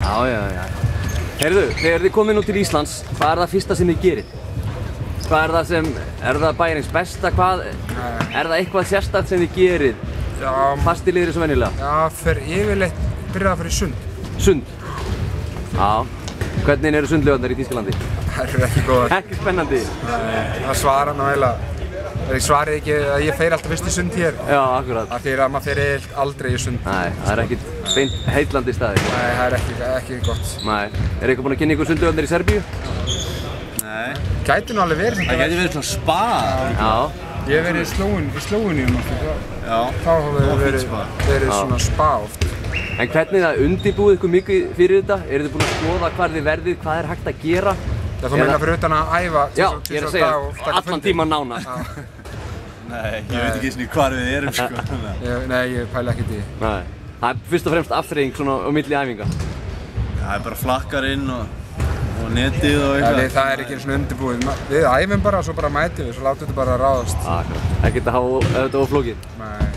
Já. Heyrðu, þegar þið komið nú til Íslands, hvað er það fyrsta sem þið gerið? Hvað er það sem, er það bæjarins besta, hvað, er það eitthvað sérstakt sem þið gerið? Já. Fastiliðir svo venjulega? Já, fyrir yfirleitt byrjaði að fara í sund. Sund? Já. Hvernig eru sundlaugarnar í Þýskalandi? Það eru ekki góðar. Ekki spennandi? Það svara nú eiginlega. Ég svarið ekki að ég fer alltaf fyrst í sund hér. Já, akkurat. Af því að maður fer aldrei í sund. Nei, það er ekkert beint heillandi staði. Nei, það er ekki gott. Nei. Er eitthvað búinn að kynna ykkur sundlaugarnar í Serbíu? Nei. Gæti nú alveg verið. Það gæti verið svona spa. Já. Ég hef verið í Slóveníu. Já. Þá hafa verið svona spa oft. En hvernig það undirbúið ykkur mikið fyrir þetta? Eru þið búin að skoða hvar þið verðið, hvað er hægt að gera? Já, þú meina fyrir utan að æfa Já, ég er að segja, allan tíman nána. Nei, ég veit ekki svona hvar við erum sko. Nei, ég pæla ekkert í. Nei, það er fyrst og fremst afþreying svona á milli æfinga. Það er bara flakkar inn og netið og eitthvað. Nei, það er ekki svona undirbúið. Við æfum bara og svo bara mætum við, svo látum við þetta bara ráðast. Akkurat, ekkert að hafa þetta of flókið. Nei.